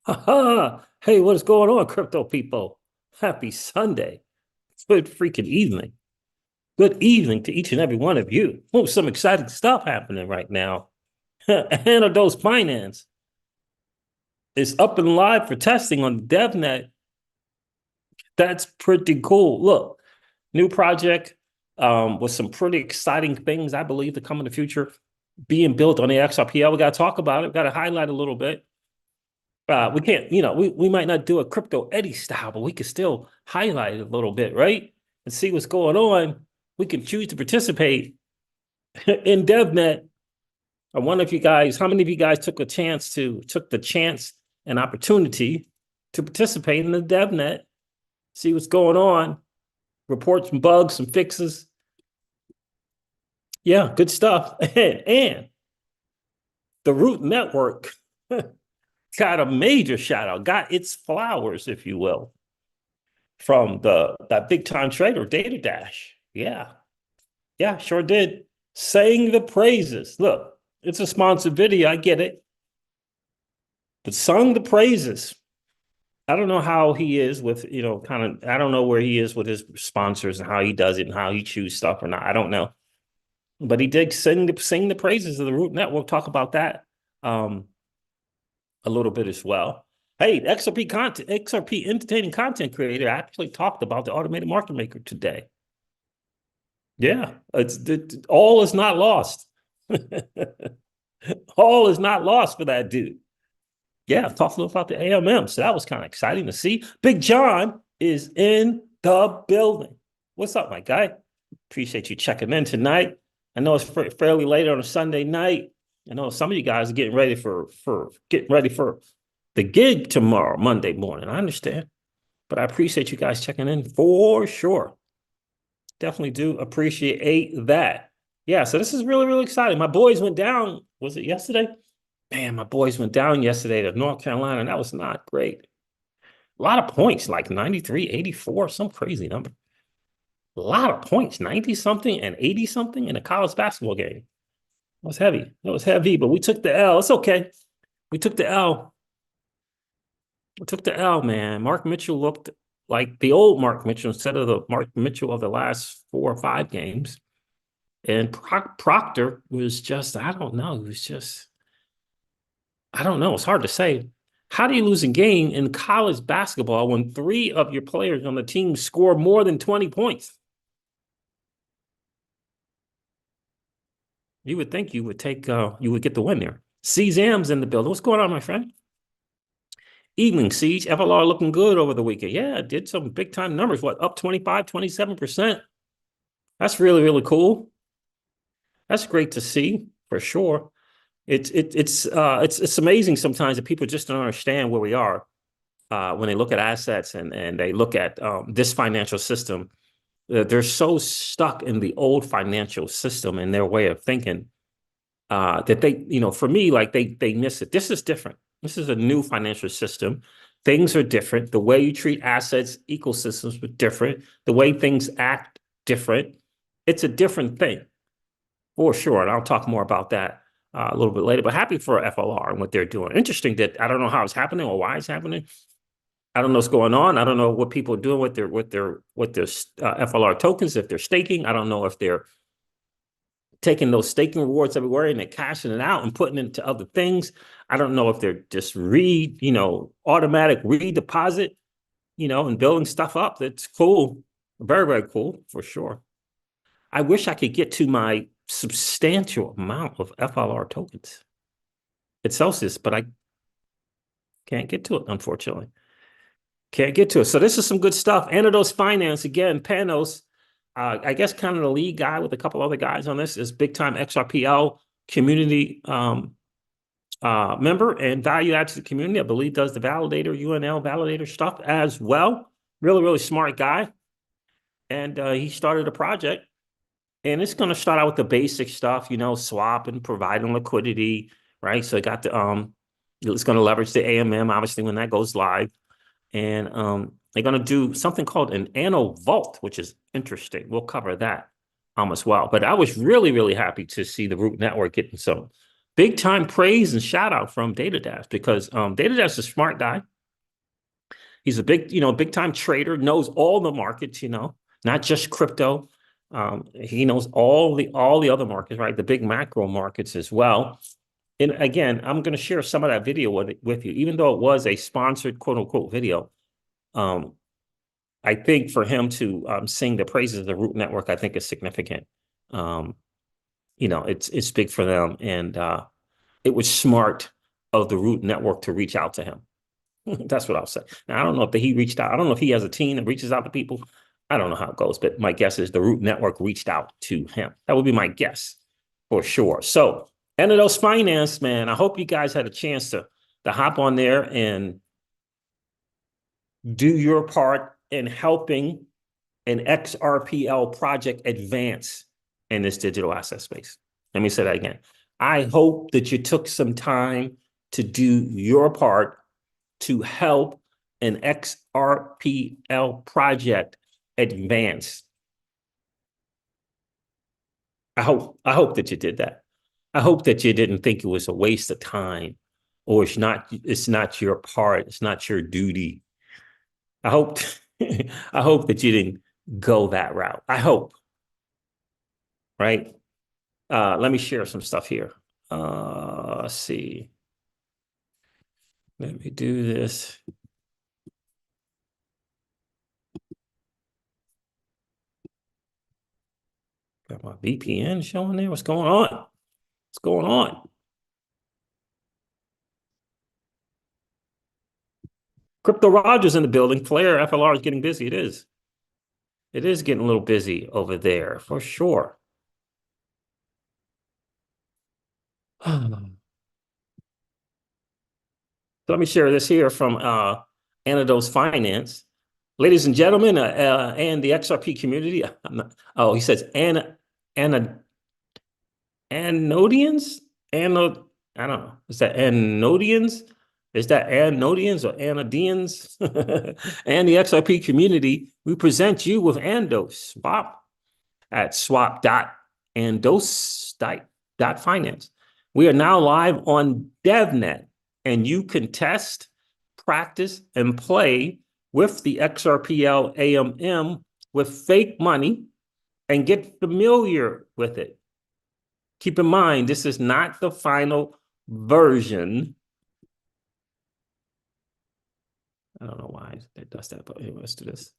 Hey, what is going on, crypto people? Happy Sunday. Good freaking evening. Good evening to each and every one of you. Oh, some exciting stuff happening right now. Anodos Finance is up and live for testing on Devnet. That's pretty cool. Look, new project with some pretty exciting things, I believe, to come in the future being built on the XRPL. We got to talk about it. Got to highlight a little bit. We can't, we might not do a crypto Eddie style, but we can still highlight it a little bit, right? And see what's going on. We can choose to participate in DevNet. I wonder if you guys, how many of you guys took the chance and opportunity to participate in the DevNet, see what's going on, report some bugs, some fixes. Yeah, good stuff. And the Root Network got a major shout out, got its flowers, if you will, from that big time trader, Data Dash. Yeah. Yeah, sure did. Saying the praises. Look, it's a sponsored video, I get it. But sung the praises. I don't know how he is with, I don't know where he is with his sponsors and how he does it and how he chooses stuff or not. I don't know. But he did sing the praises of the Root Network. Talk about that a little bit as well. Hey, XRP entertaining content creator actually talked about the automated market maker today. Yeah, all is not lost. All is not lost for that dude. Yeah, talk a little about the AMM. So that was kind of exciting to see. Big John is in the building. What's up, my guy? Appreciate you checking in tonight. I know it's fairly late on a Sunday night. I know some of you guys are getting ready for the gig tomorrow, Monday morning. I understand, but I appreciate you guys checking in for sure. Definitely do appreciate that. Yeah, so this is really, really exciting. My boys went down, was it yesterday? Man, my boys went down yesterday to North Carolina, and that was not great. A lot of points, like 93, 84, some crazy number. A lot of points, 90 something and 80 something in a college basketball game. It was heavy. It was heavy, but we took the L. It's okay. We took the L. We took the L, man. Mark Mitchell looked like the old Mark Mitchell instead of the Mark Mitchell of the last 4 or 5 games. And Proctor was just, I don't know. It was just, I don't know. It's hard to say. How do you lose a game in college basketball when 3 of your players on the team score more than 20 points? You would think you would get the win there. CZAM's in the building. What's going on, my friend? Evening, Siege. FLR looking good over the weekend. Yeah, did some big time numbers. What, up 25, 27%? That's really, really cool. That's great to see for sure. It's amazing sometimes that people just don't understand where we are when they look at assets and they look at this financial system. They're so stuck in the old financial system and their way of thinking that for me, like they miss it. This is different. This is a new financial system. Things are different. The way you treat assets, ecosystems are different. The way things act different. It's a different thing for sure. And I'll talk more about that a little bit later. But happy for FLR and what they're doing. Interesting that I don't know how it's happening or why it's happening. I don't know what's going on. I don't know what people are doing with their FLR tokens if they're staking. I don't know if they're taking those staking rewards everywhere and they're cashing it out and putting it into other things. I don't know if they're just automatic redeposit, and building stuff up. That's cool. Very, very cool for sure. I wish I could get to my substantial amount of FLR tokens. It's Celsius, but I can't get to it, unfortunately. Can't get to it. So this is some good stuff. Anodos Finance, again, Panos, I guess kind of the lead guy with a couple other guys on this is big time XRPL community member and value add to the community. I believe does the validator, UNL validator stuff as well. Really, really smart guy. And he started a project. And it's going to start out with the basic stuff, swap and providing liquidity, right? So it got it's going to leverage the AMM, obviously, when that goes live. And they're going to do something called an Anno Vault, which is interesting. We'll cover that as well. But I was really, really happy to see the Root Network getting some Big time praise and shout out from DataDash because DataDash is a smart guy. He's a big, big time trader, knows all the markets, not just crypto. He knows all the other markets, right? The big macro markets as well. And again, I'm going to share some of that video with you, even though it was a sponsored quote unquote video. I think for him to sing the praises of the Root Network, I think is significant. It's big for them, and it was smart of the Root Network to reach out to him. That's what I'll say. Now, I don't know if he reached out. I don't know if he has a team that reaches out to people. I don't know how it goes, but my guess is the Root Network reached out to him. That would be my guess for sure. So, Anodos Finance, man, I hope you guys had a chance to hop on there and do your part in helping an XRPL project advance in this digital asset space. Let me say that again. I hope that you took some time to do your part to help an XRPL project advance. I hope that you did that. I hope that you didn't think it was a waste of time, or it's not your part, it's not your duty. I hope I hope that you didn't go that route. I hope. Right? Let me share some stuff here. Let's see. Let me do this. Got my VPN showing there. What's going on? What's going on? Crypto Rogers in the building. Flare FLR is getting busy. It is. It is getting a little busy over there for sure. So let me share this here from Anodos Finance. Ladies and gentlemen, and the XRP community. He says Anodians? I don't know. Is that Anodians? Is that Anodians or Anodians? And the XRP community, we present you with Andos Swap at swap.andos.finance. We are now live on Devnet, and you can test, practice, and play with the XRPL AMM with fake money and get familiar with it. Keep in mind, this is not the final version. I don't know why it does that, but anyway, let's do this.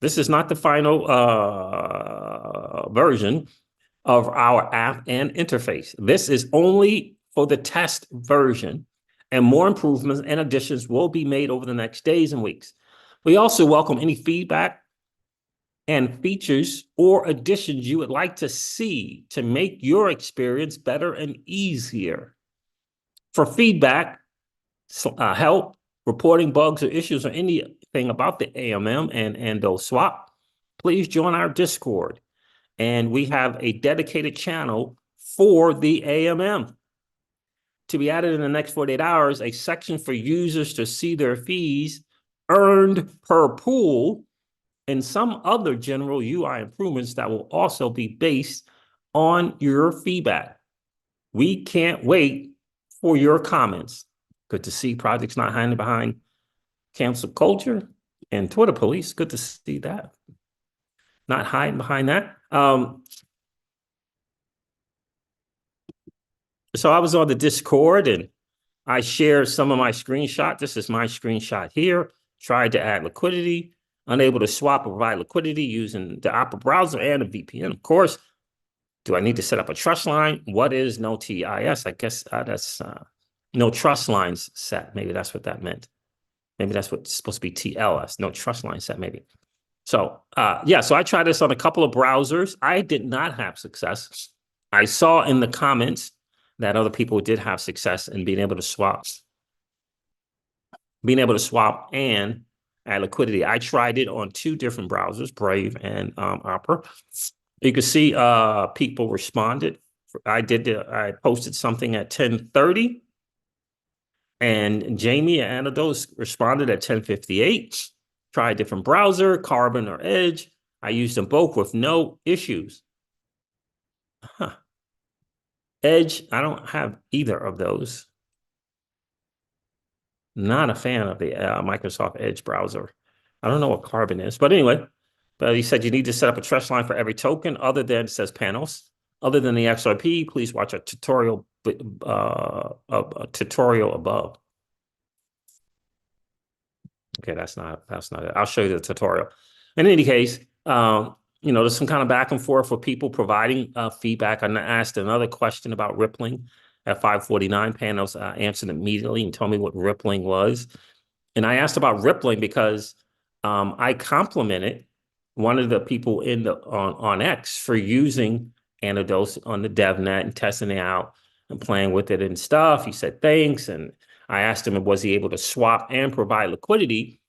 This is not the final version of our app and interface. This is only for the test version, and more improvements and additions will be made over the next days and weeks. We also welcome any feedback and features or additions you would like to see to make your experience better and easier. For feedback, help, reporting bugs or issues or anything about the AMM and Ando swap, please join our Discord. And we have a dedicated channel for the AMM. To be added in the next 48 hours, a section for users to see their fees earned per pool and some other general UI improvements that will also be based on your feedback. We can't wait for your comments. Good to see projects not hiding behind cancel culture and Twitter police. Good to see that. Not hiding behind that. So I was on the Discord and I shared some of my screenshot. This is my screenshot here. Tried to add liquidity, unable to swap or provide liquidity using the Opera browser and a VPN. Of course, do I need to set up a trust line? What is no TIS? I guess that's no trust lines set. Maybe that's what that meant. Maybe that's what's supposed to be TLS, no trust line set maybe. So so I tried this on a couple of browsers. I did not have success. I saw in the comments that other people did have success in being able to swap and add liquidity. I tried it on two different browsers, Brave and Opera. You can see people responded. I posted something at 10:30, and Jamie at Anodos responded at 10:58. Try a different browser, Carbon or Edge. I used them both with no issues. Huh. Edge, I don't have either of those. Not a fan of the Microsoft Edge browser. I don't know what Carbon is, but anyway, but he said you need to set up a trust line for every token other than, it says Panos, other than the XRP. Please watch a tutorial above. Okay, that's not it. I'll show you the tutorial. In any case, there's some kind of back and forth for people providing feedback. I asked another question about rippling at 5:49. Panos answered immediately and told me what rippling was. And I asked about rippling because I complimented one of the people on X for using Anodos on the Devnet and testing it out and playing with it and stuff. He said thanks, and I asked him, was he able to swap and provide liquidity?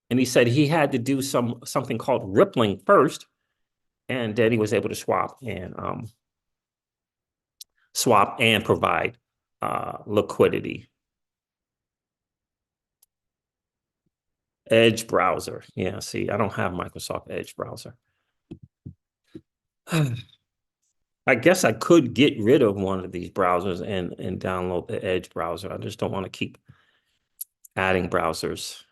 And he said he had to do something called rippling first, and then he was able to swap and provide liquidity. Edge browser. Yeah, see, I don't have Microsoft Edge browser. I guess I could get rid of one of these browsers and download the Edge browser. I just don't want to keep adding browsers.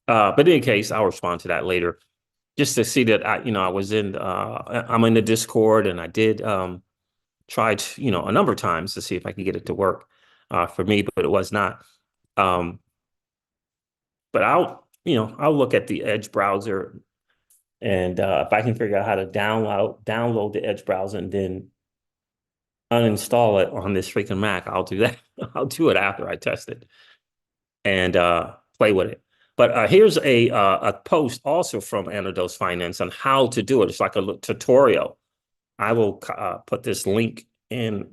But in any case, I'll respond to that later. Just to see that I was I'm in the Discord, and I did try to, a number of times to see if I can get it to work for me, but it was not. But I'll look at the Edge browser, and if I can figure out how to download the Edge browser and then uninstall it on this freaking Mac, I'll do that. I'll do it after I test it and play with it. But here's a post also from Anodos Finance on how to do it. It's like a tutorial. I will put this link in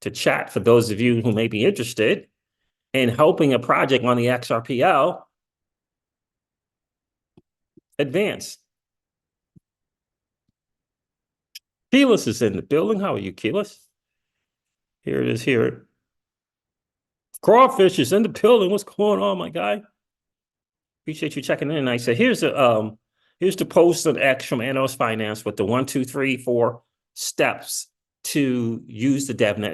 to chat for those of you who may be interested in helping a project on the XRPL advance. Keyless is in the building. How are you, Keyless? Here it is here. Crawfish is in the building. What's going on, my guy? Appreciate you checking in. And I said, here's the post on X from Anodos Finance with the 1, 2, 3, 4 steps to use the DevNet.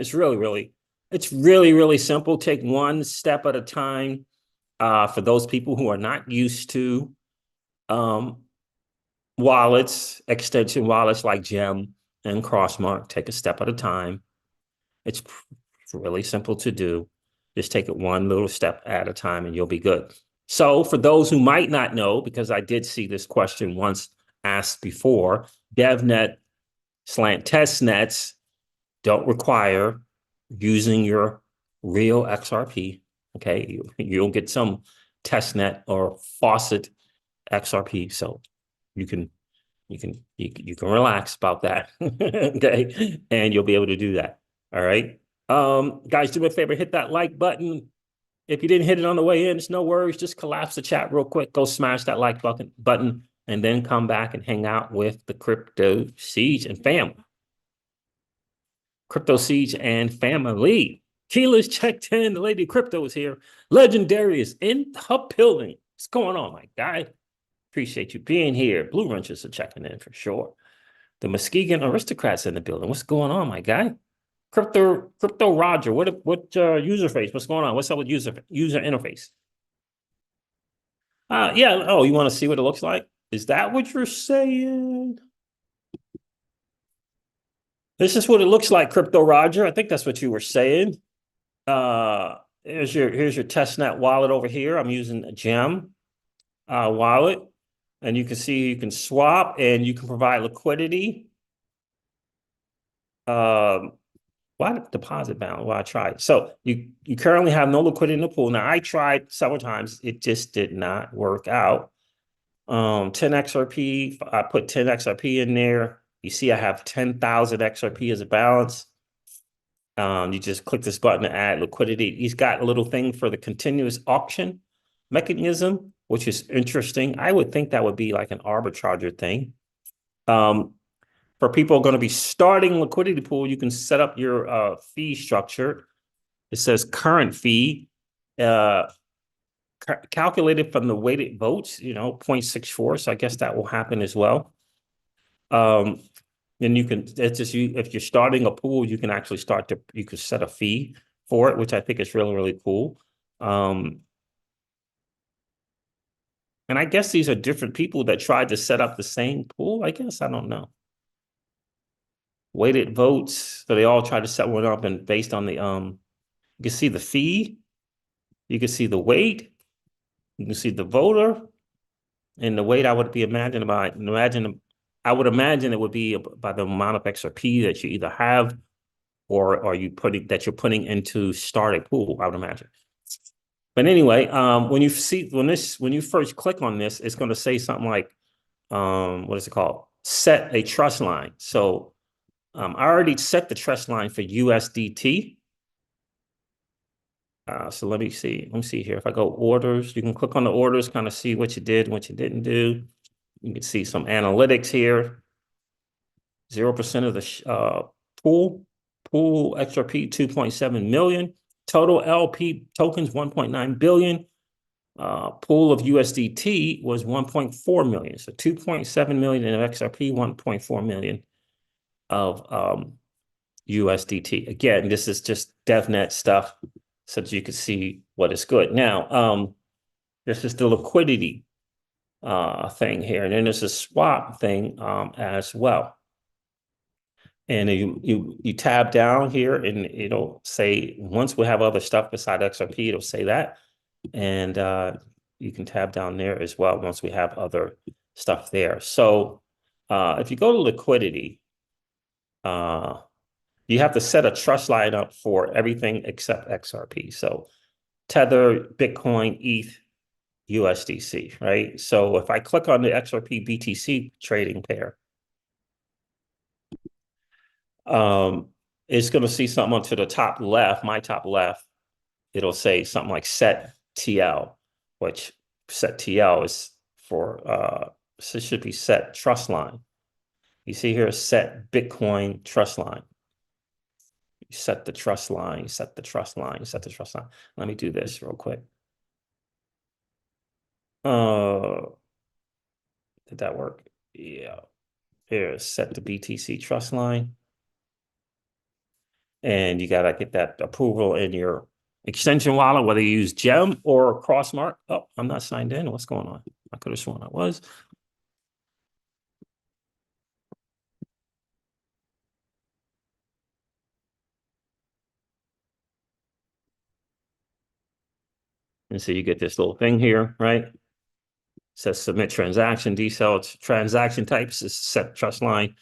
It's really simple. Take one step at a time. For those people who are not used to wallets, extension wallets like Gem and Crossmark, take a step at a time. It's really simple to do. Just take it one little step at a time and you'll be good. So for those who might not know, because I did see this question once asked before, DevNet slant testnets don't require using your real XRP. Okay, you'll get some testnet or faucet XRP, so you can relax about that. Okay, and you'll be able to do that. All right, guys, do me a favor, hit that like button. If you didn't hit it on the way in, it's no worries. Just collapse the chat real quick. Go smash that like button, and then come back and hang out with the Crypto Siege and family. Crypto Siege and family. Keela's checked in. The Lady Crypto is here. Legendary is in the building. What's going on, my guy? Appreciate you being here. Blue Wrenches are checking in for sure. The Muskegon Aristocrats in the building. What's going on, my guy? Crypto Roger. What user face? What's going on? What's up with user interface? Yeah. Oh, you want to see what it looks like? Is that what you're saying? This is what it looks like, Crypto Roger. I think that's what you were saying. Here's your testnet wallet over here. I'm using a Gem wallet, and you can see you can swap and you can provide liquidity. Why deposit balance? Well, I tried. So you currently have no liquidity in the pool. Now I tried several times. It just did not work out. 10 XRP. I put 10 XRP in there. You see I have 10,000 XRP as a balance. You just click this button to add liquidity. He's got a little thing for the continuous auction mechanism, which is interesting. I would think that would be like an arbitrager thing. For people going to be starting liquidity pool, you can set up your fee structure. It says current fee. Current calculated from the weighted votes, 0.64. So I guess that will happen as well. And it's just if you're starting a pool, you can actually you can set a fee for it, which I think is really, really cool. And I guess these are different people that tried to set up the same pool. I guess, I don't know. Weighted votes. So they all try to set one up, and based on the, you can see the fee, you can see the weight, you can see the voter, and the weight I would be I would imagine it would be by the amount of XRP that you either have or are you you're putting into start a pool, I would imagine. But anyway, when you first click on this, it's going to say something like, what is it called? Set a trust line. So I already set the trust line for USDT. So let me see. Let me see here. If I go orders, you can click on the orders, kind of see what you did and what you didn't do. You can see some analytics here. 0% of the pool XRP 2.7 million. Total LP tokens 1.9 billion. Pool of USDT was 1.4 million. So 2.7 million of XRP, 1.4 million of USDT. Again, this is just DevNet stuff so that you can see what is good. Now, this is the liquidity thing here. And then there's a swap thing as well. And you tab down here and it'll say, once we have other stuff beside XRP, it'll say that. And you can tab down there as well once we have other stuff there. So if you go to liquidity, you have to set a trust line up for everything except XRP. So Tether, Bitcoin, ETH, USDC, right? So if I click on the XRP BTC trading pair, it's going to see something to the top left, my top left. It'll say something like set TL, which set TL is for, so it should be set trust line. You see here, set Bitcoin trust line. You set the trust line, set the trust line, set the trust line. Let me do this real quick. Did that work? Yeah. Here, set the BTC trust line. And you got to get that approval in your extension wallet, whether you use Gem or Crossmark. Oh, I'm not signed in. What's going on? I could have sworn I was. And so you get this little thing here, right? It says submit transaction detail. Transaction types is set trust line,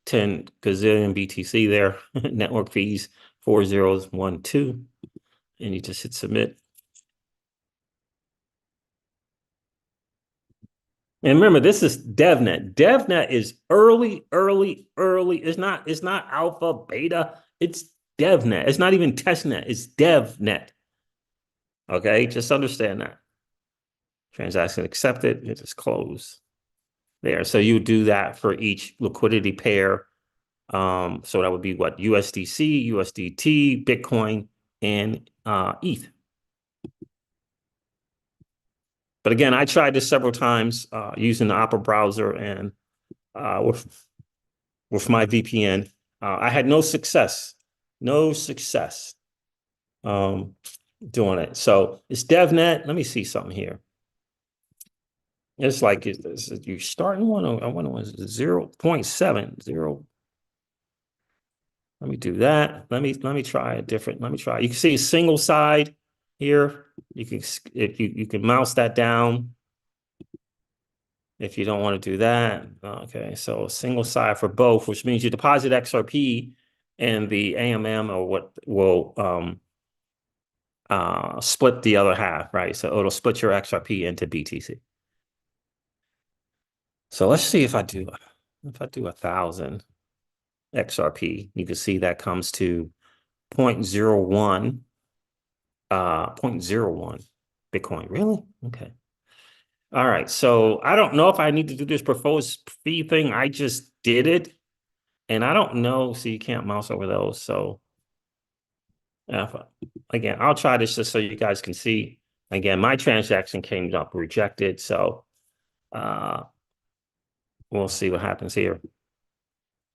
10 gazillion BTC there. Network fees 4012. And you just hit submit. And remember, this is Devnet. Devnet is early. It's not alpha, beta. It's Devnet. It's not even testnet. It's Devnet. Okay, just understand that. Transaction accepted. It is closed there. So you do that for each liquidity pair. So that would be what? USDC, USDT, Bitcoin, and ETH. But again, I tried this several times using the Opera browser and with my VPN. I had no success. No success doing it. So it's DevNet. Let me see something here. It's like you starting one. I wonder was 0.70. Let me do that. Let me try a different. Let me try. You can see a single side here. You can if you can mouse that down. If you don't want to do that, okay. So a single side for both, which means you deposit XRP, and the AMM or what will split the other half, right? So it'll split your XRP into BTC. So let's see if I do 1,000 XRP, you can see that comes to 0.01, 0.01 Bitcoin. Really? Okay. All right. So I don't know if I need to do this proposed fee thing. I just did it. And I don't know. So you can't mouse over those. So again, I'll try this just so you guys can see. Again, my transaction came up rejected, so we'll see what happens here.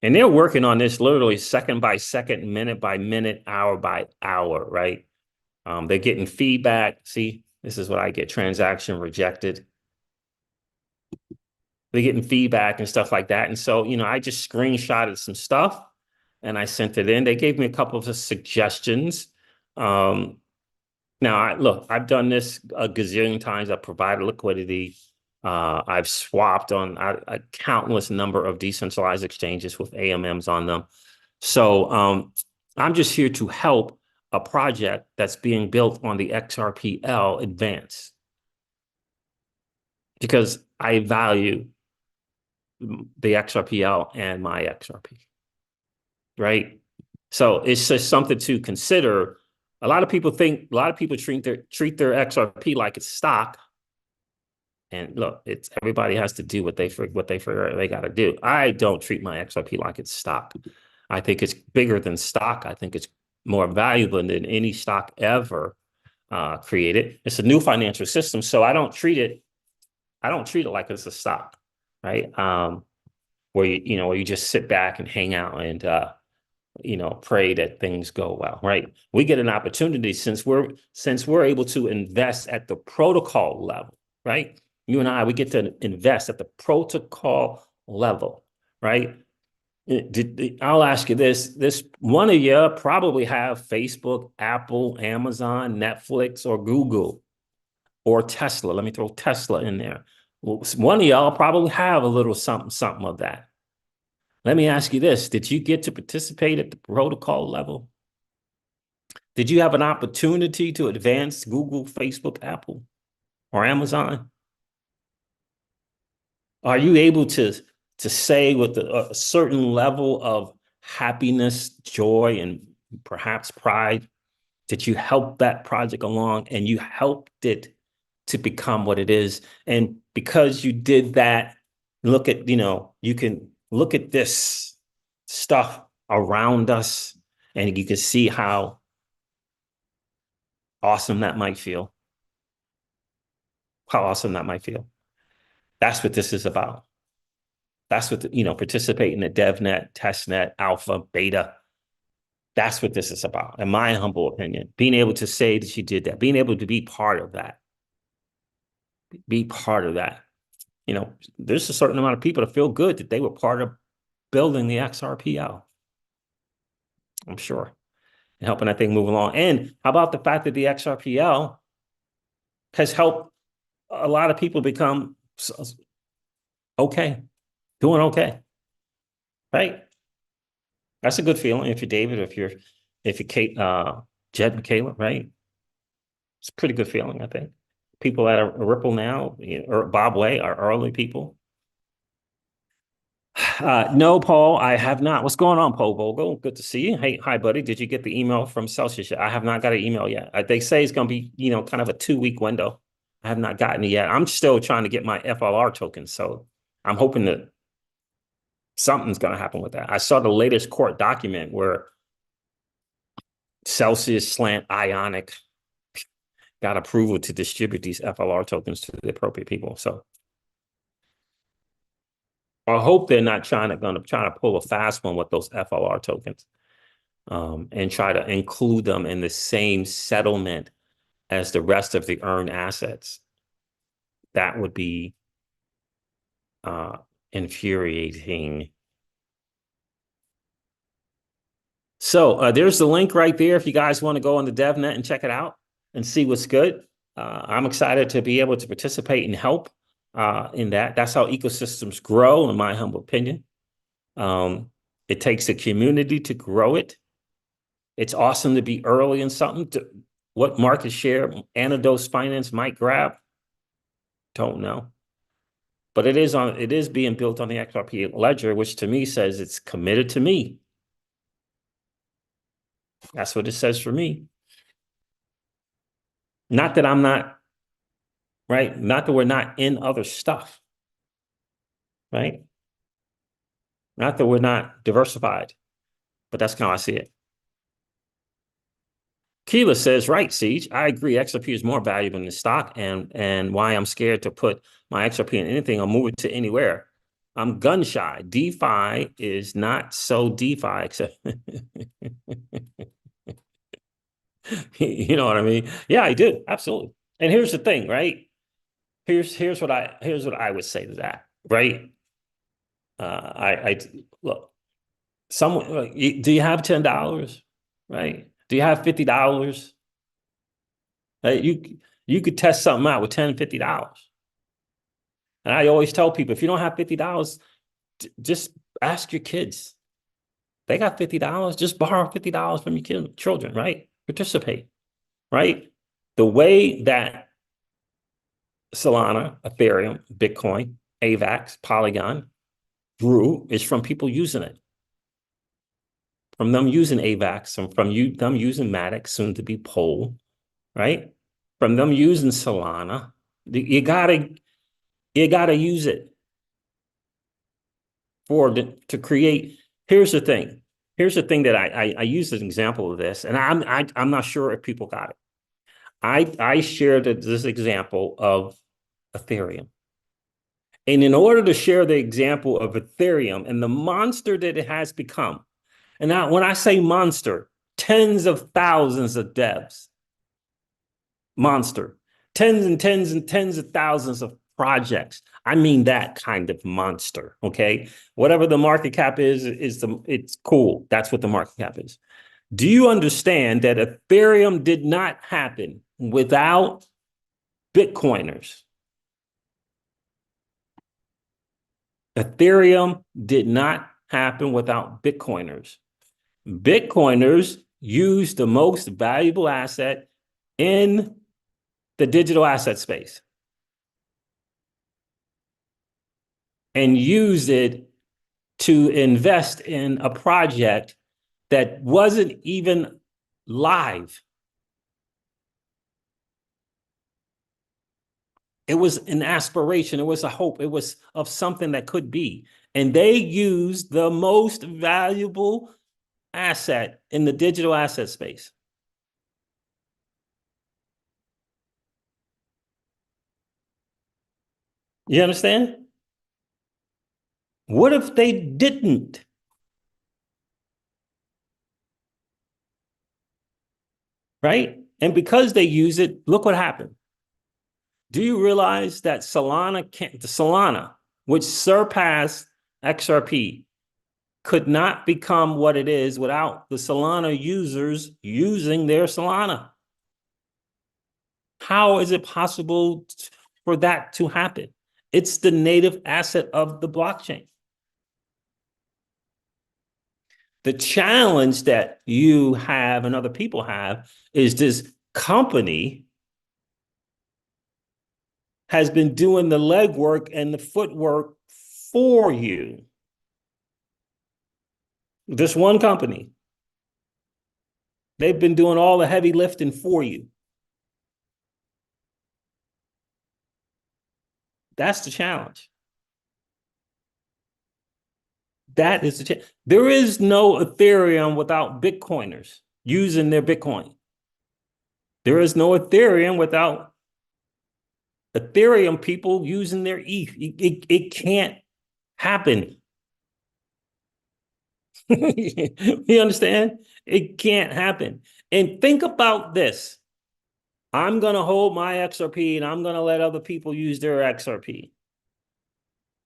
And they're working on this literally second by second, minute by minute, hour by hour, right? They're getting feedback. See, this is what I get, transaction rejected. They're getting feedback and stuff like that. And so, I just screenshotted some stuff and I sent it in. They gave me a couple of suggestions. Now, look, I've done this a gazillion times. I've provided liquidity. I've swapped on a countless number of decentralized exchanges with AMMs on them. So I'm just here to help a project that's being built on the XRPL advance because I value the XRPL and my XRP, right? So it's just something to consider. A lot of people treat their XRP like it's stock. And look, it's everybody has to do what they figure they got to do. I don't treat my XRP like it's stock. I think it's bigger than stock. I think it's more valuable than any stock ever created. It's a new financial system, so I don't treat it. I don't treat it like it's a stock, right? Where you just sit back and hang out and pray that things go well, right? We get an opportunity since we're able to invest at the protocol level, right? You and I, we get to invest at the protocol level, right? I'll ask you this one of you probably have Facebook, Apple, Amazon, Netflix, or Google, or Tesla. Let me throw Tesla in there. Well, one of y'all probably have a little something of that. Let me ask you this. Did you get to participate at the protocol level? Did you have an opportunity to advance Google, Facebook, Apple, or Amazon? Are you able to say with a certain level of happiness, joy, and perhaps pride that you helped that project along and you helped it to become what it is? And because you did that, you can look at this stuff around us and you can see how awesome that might feel. How awesome that might feel. That's what this is about. That's what, participate in the DevNet, testnet, alpha, beta. That's what this is about, in my humble opinion. Being able to say that you did that, being able to be part of that, be part of that. There's a certain amount of people that feel good that they were part of building the XRPL. I'm sure, and helping that thing move along. And how about the fact that the XRPL has helped a lot of people become okay, doing okay, right? That's a good feeling if you're David, if you're Kate, Jed and Caleb, right? It's a pretty good feeling, I think. People at a Ripple now, or Bob Way, are early people. No, Paul, I have not. What's going on, Paul Vogel? Good to see you. Hey, hi, buddy. Did you get the email from Celsius yet? I have not got an email yet. They say it's going to be, kind of a 2-week window. I have not gotten it yet. I'm still trying to get my FLR token, so I'm hoping that something's going to happen with that. I saw the latest court document where Celsius slant Ionic got approval to distribute these FLR tokens to the appropriate people. So I hope they're not trying to pull a fast one with those FLR tokens, and try to include them in the same settlement as the rest of the earned assets. That would be infuriating. So there's the link right there if you guys want to go on the DevNet and check it out and see what's good. I'm excited to be able to participate and help in that. That's how ecosystems grow, in my humble opinion. It takes a community to grow it. It's awesome to be early in something. What market share Anodos Finance might grab, don't know. But it is being built on the XRP ledger, which to me says it's committed to me. That's what it says for me. Not that I'm not, right? Not that we're not in other stuff, right? Not that we're not diversified, but that's how I see it. Keela says, right, Siege. I agree. XRP is more valuable than the stock, and why I'm scared to put my XRP in anything or move it to anywhere. I'm gun shy. DeFi is not so DeFi, except you know what I mean? Yeah, I do. Absolutely. And here's the thing, right? Here's what I would say to that, right? I look, someone like, do you have $10? Right? Do you have $50? You could test something out with $10, $50. And I always tell people, if you don't have $50, just ask your kids. They got $50, just borrow $50 from your children, right? Participate, right? The way that Solana, Ethereum, Bitcoin, AVAX, Polygon grew is from people using it. From them using AVAX, and from them using Matic, soon to be Pole, right? From them using Solana. You gotta use it to create. Here's the thing. Here's the thing that I use as an example of this, and I'm not sure if people got it. I shared this example of Ethereum. And in order to share the example of Ethereum and the monster that it has become, and now when I say monster, tens of thousands of devs, monster, tens and tens and tens of thousands of projects. I mean that kind of monster, okay? Whatever the market cap is it's cool. That's what the market cap is. Do you understand that Ethereum did not happen without Bitcoiners? Ethereum did not happen without Bitcoiners. Bitcoiners use the most valuable asset in the digital asset space and use it to invest in a project that wasn't even live. It was an aspiration. It was a hope. It was of something that could be. And they used the most valuable asset in the digital asset space. You understand? What if they didn't? Right? And because they use it, look what happened. Do you realize that Solana, which surpassed XRP, could not become what it is without the Solana users using their Solana? How is it possible for that to happen? It's the native asset of the blockchain. The challenge that you have and other people have is this company has been doing the legwork and the footwork for you. This one company, they've been doing all the heavy lifting for you. That's the challenge. That is the challenge. There is no Ethereum without Bitcoiners using their Bitcoin. There is no Ethereum without Ethereum people using their ETH. It can't happen. You understand? It can't happen. And think about this. I'm going to hold my XRP and I'm going to let other people use their XRP.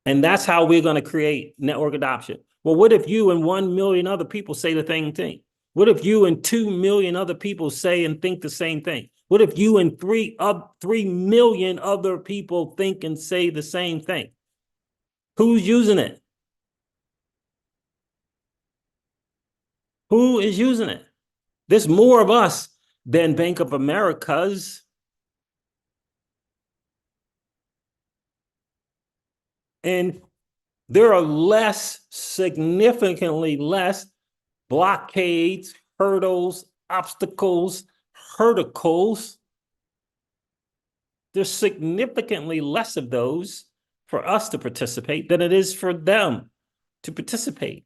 And that's how we're going to create network adoption. Well, what if you and 1 million other people say the same thing? What if you and 2 million other people say and think the same thing? What if you and 3 million other people think and say the same thing? Who's using it? Who is using it? There's more of us than Bank of America's. And there are significantly less blockades, hurdles, obstacles, hurdles. There's significantly less of those for us to participate than it is for them to participate.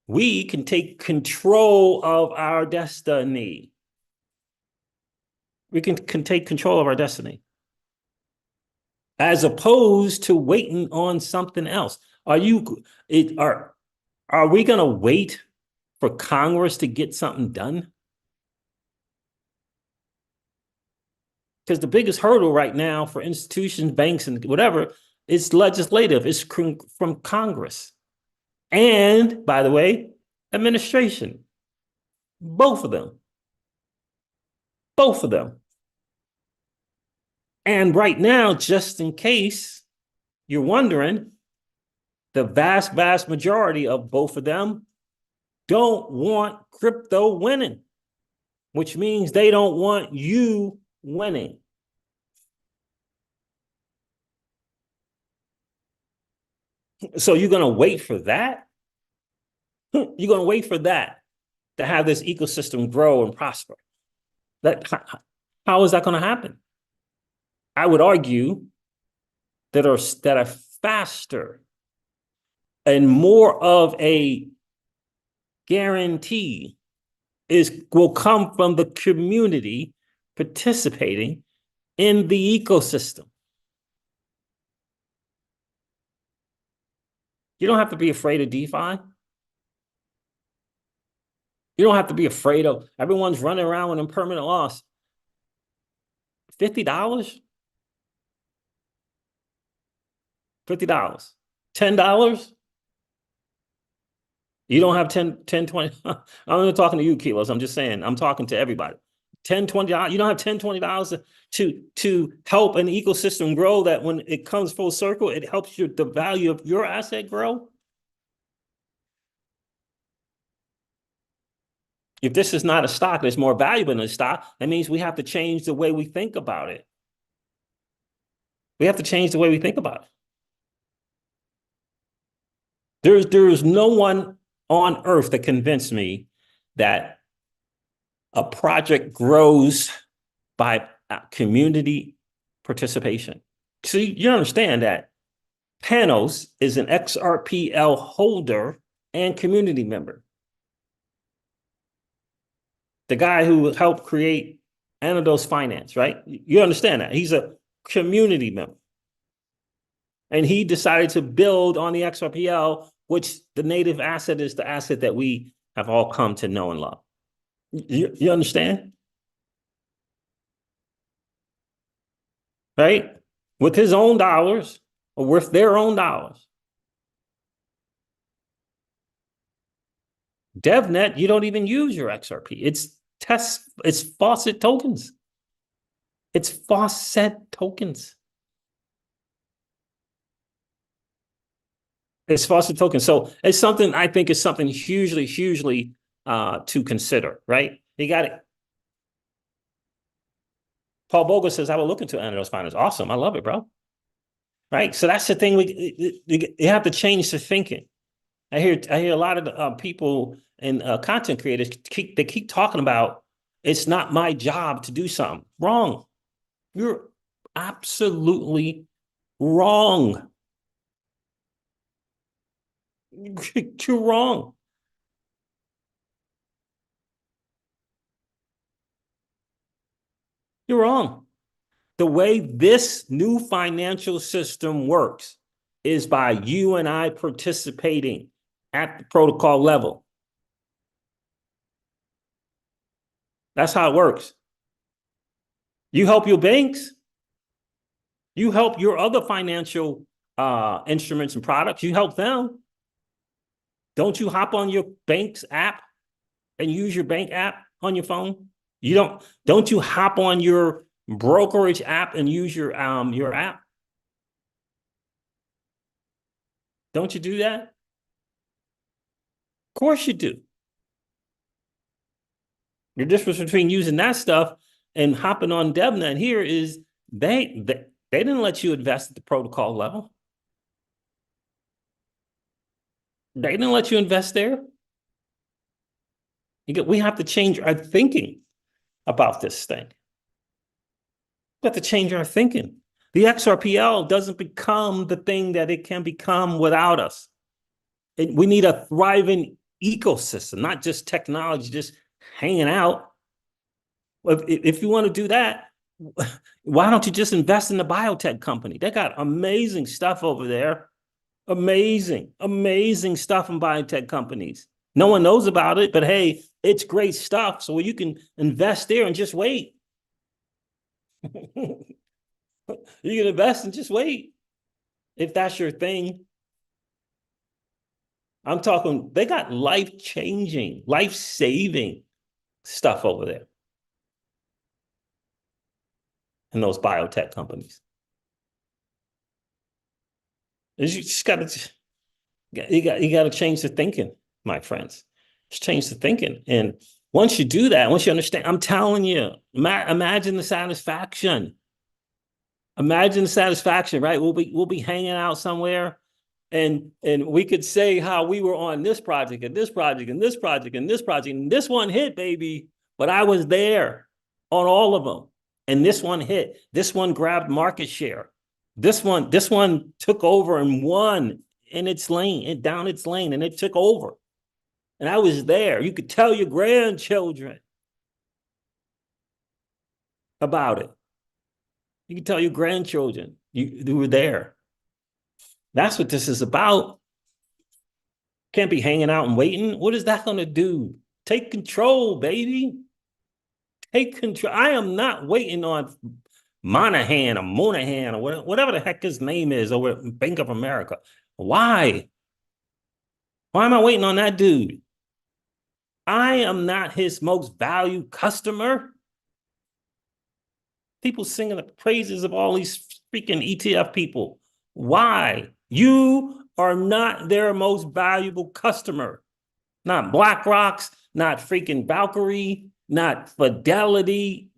we can take control of our destiny. We can take control of our destiny, as opposed to waiting on something else. Are we going to wait for Congress to get something done? Because the biggest hurdle right now for institutions, banks, and whatever is legislative. It's from Congress. And, by the way, administration. Both of them. Both of them. And right now, just in case you're wondering, the vast, vast majority of both of them don't want crypto winning, which means they don't want you winning. So you're going to wait for that? You're going to wait for that to have this ecosystem grow and prosper. How is that going to happen? I would argue that are faster and more of a guarantee will come from the community participating in the ecosystem. You don't have to be afraid of DeFi. You don't have to be afraid of everyone's running around with impermanent loss. $50? $50. $10? You don't have 10, 20. I'm not talking to you, Kilos. I'm just saying, I'm talking to everybody. 10, $20. You don't have 10, $20 to help an ecosystem grow, that when it comes full circle, it helps the value of your asset grow. If this is not a stock that's more valuable than a stock, that means we have to change the way we think about it. We have to change the way we think about it. There's no one on earth that convinced me that a project grows by community participation. So you understand that Panos is an XRPL holder and community member. The guy who helped create Anodos Finance, right? You understand that. He's a community member. And he decided to build on the XRPL, which the native asset is the asset that we have all come to know and love. You understand? Right? With his own dollars, or with their own dollars. Devnet, you don't even use your XRP. It's faucet tokens. It's faucet tokens. It's faucet tokens. So it's something, I think is something hugely, hugely to consider, right? You got it. Paul Bogle says, I will look into Anodos Finance. Awesome. I love it, bro. Right? So that's the thing. You have to change the thinking. I hear a lot of people and content creators keep talking about, it's not my job to do something. Wrong. You're absolutely wrong. You're wrong. You're wrong. The way this new financial system works is by you and I participating at the protocol level. That's how it works. You help your banks. You help your other financial instruments and products. You help them. Don't you hop on your bank's app and use your bank app on your phone? Don't you hop on your brokerage app and use your app? Don't you do that? Of course you do. The difference between using that stuff and hopping on Devnet here is they didn't let you invest at the protocol level. They didn't let you invest there. We have to change our thinking about this thing. We have to change our thinking. The XRPL doesn't become the thing that it can become without us. We need a thriving ecosystem, not just technology, just hanging out. If you want to do that, why don't you just invest in the biotech company? They got amazing stuff over there. Amazing, amazing stuff in biotech companies. No one knows about it, but hey, it's great stuff. So you can invest there and just wait. You can invest and just wait if that's your thing. I'm talking, they got life-changing, life-saving stuff over there in those biotech companies. You just got to you got to change the thinking, my friends. Just change the thinking. And once you do that, once you understand, I'm telling you, imagine the satisfaction. Imagine the satisfaction, right? We'll be hanging out somewhere, and we could say how we were on this project and this project and this project and this project, and this one hit, baby. But I was there on all of them, and this one hit. This one grabbed market share. This one took over and won in its lane, down its lane, and it took over. And I was there. You could tell your grandchildren about it. You can tell your grandchildren you were there. That's what this is about. Can't be hanging out and waiting. What is that going to do? Take control, baby. Take control. I am not waiting on Monahan or Monahan or whatever the heck his name is over at Bank of America. Why? Why am I waiting on that dude? I am not his most valued customer. People singing the praises of all these freaking ETF people. Why? You are not their most valuable customer. Not BlackRock's, not freaking Valkyrie, not Fidelity.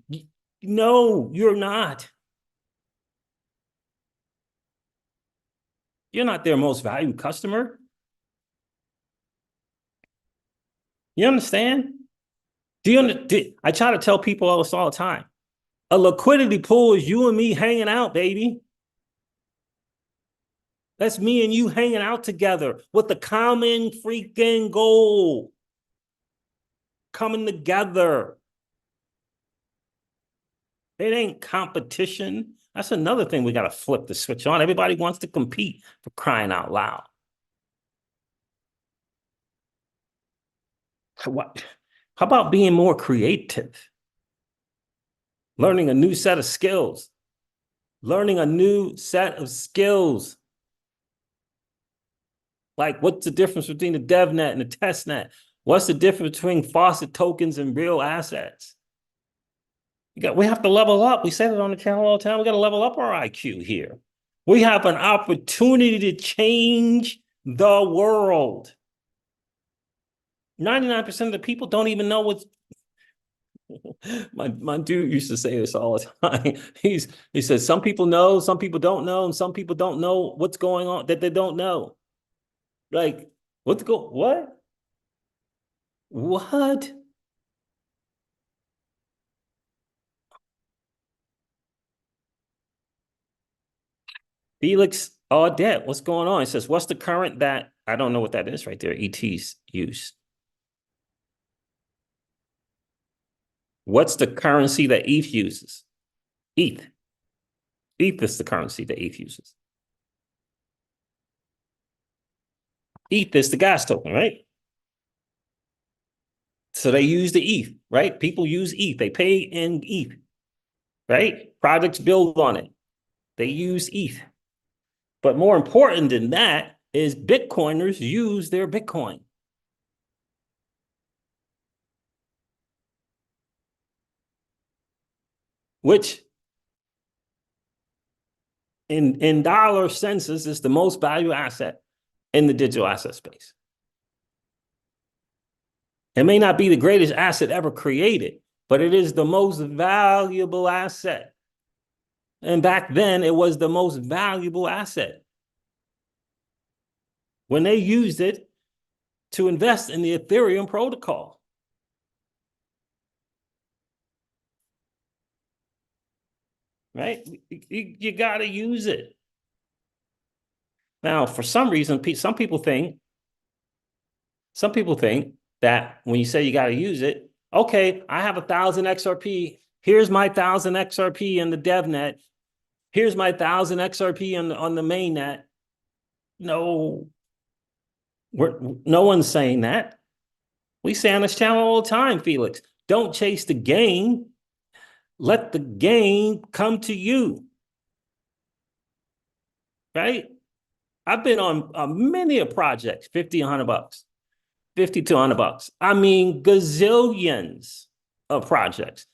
No, you're not. You're not their most valued customer. You understand? Do you understand? I try to tell people all this all the time. A liquidity pool is you and me hanging out, baby. That's me and you hanging out together with the common freaking goal. Coming together. It ain't competition. That's another thing we got to flip the switch on. Everybody wants to compete, for crying out loud. What? How about being more creative? Learning a new set of skills. Learning a new set of skills. Like, what's the difference between the Devnet and the testnet? What's the difference between faucet tokens and real assets? We have to level up. We said it on the channel all the time. We got to level up our IQ here. We have an opportunity to change the world. 99% of the people don't even know what's my dude used to say this all the time. He says some people know, some people don't know, and some people don't know what's going on that they don't know. Like, what? What? Felix Audet, what's going on? He says, what's the current that I don't know what that is right there. ET's use. What's the currency that ETH uses? ETH. ETH is the currency that ETH uses. ETH is the gas token, right? So they use the ETH, right? People use ETH. They pay in ETH, right? Projects build on it. They use ETH. But more important than that is Bitcoiners use their Bitcoin. Which in dollar census is the most valuable asset in the digital asset space. It may not be the greatest asset ever created, but it is the most valuable asset. And back then, it was the most valuable asset. When they used it to invest in the Ethereum protocol. Right? You got to use it. Now, for some reason, some people think Some people think that when you say you got to use it, okay, I have 1,000 XRP. Here's my 1,000 XRP in the Devnet. Here's my 1,000 XRP on the mainnet. No, no one's saying that. We say on this channel all the time, Felix, don't chase the gain. Let the gain come to you. Right? I've been on many a projects, 50, 100 bucks, 50 to 100 bucks. I mean, gazillions of projects,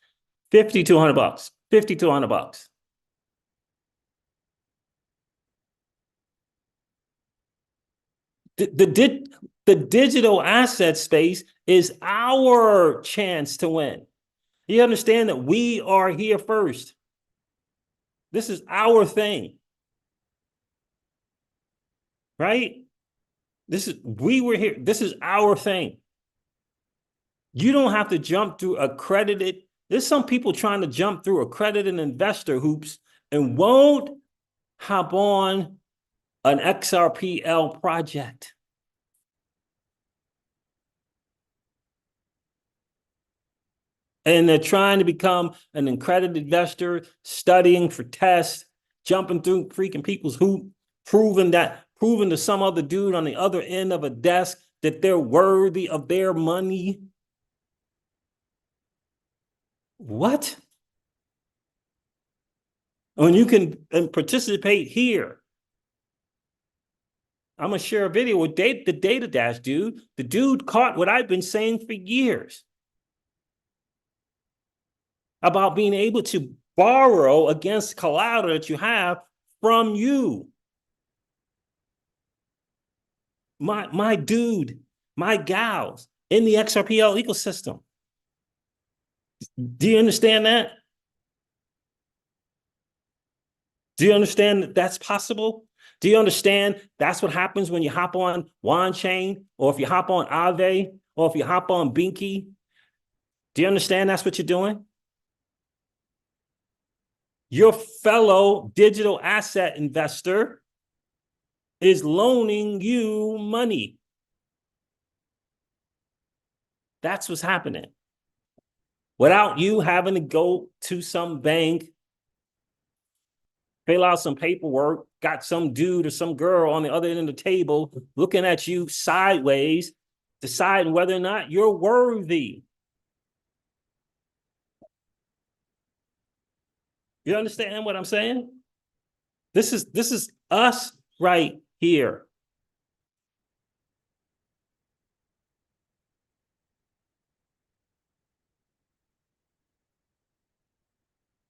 50 to 100 bucks, 50 to 100 bucks. The digital asset space is our chance to win. You understand that we are here first. This is our thing, right? We were here. This is our thing. You don't have to jump through accredited. There's some people trying to jump through accredited investor hoops and won't hop on an XRPL project. And they're trying to become an accredited investor, studying for tests, jumping through freaking people's hoop, proving to some other dude on the other end of a desk that they're worthy of their money. What? When you can participate here. I'm gonna share a video with the Data Dash dude. The dude caught what I've been saying for years about being able to borrow against collateral that you have from you. My dude, my gals in the XRPL ecosystem. Do you understand that? Do you understand that that's possible? Do you understand that's what happens when you hop on Chain, or if you hop on Aave, or if you hop on Binky? Do you understand that's what you're doing? Your fellow digital asset investor is loaning you money. That's what's happening. Without you having to go to some bank, fill out some paperwork, got some dude or some girl on the other end of the table looking at you sideways, deciding whether or not you're worthy. You understand what I'm saying? This is us right here.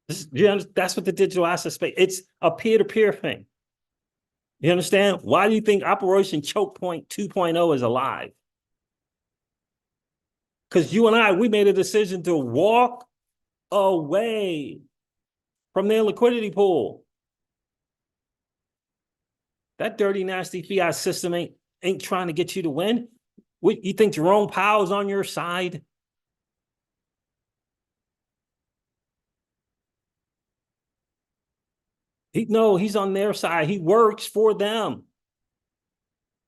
That's what the digital asset space. It's a peer-to-peer thing. You understand? Why do you think Operation Choke Point 2.0 is alive? Because you and I, we made a decision to walk away from their liquidity pool. That dirty, nasty fiat system ain't trying to get you to win. What, you think Jerome Powell's on your side? No, he's on their side. He works for them.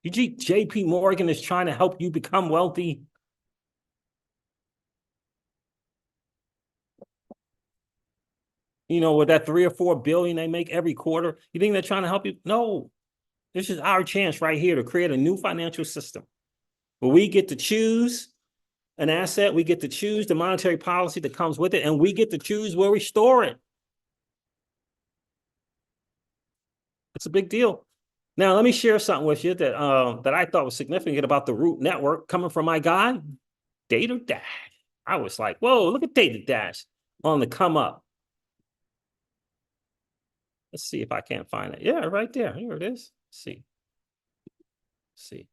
JP Morgan is trying to help you become wealthy. You know, with that 3 or 4 billion they make every quarter, you think they're trying to help you? No, this is our chance right here to create a new financial system where we get to choose an asset, we get to choose the monetary policy that comes with it, and we get to choose where we store it. It's a big deal. Now, let me share something with you that I thought was significant about the Root Network coming from my guy, Data Dash. I was like, whoa, look at Data Dash on the come up. Let's see if I can't find it. Yeah, right there. Here it is. Let's see. Let's see.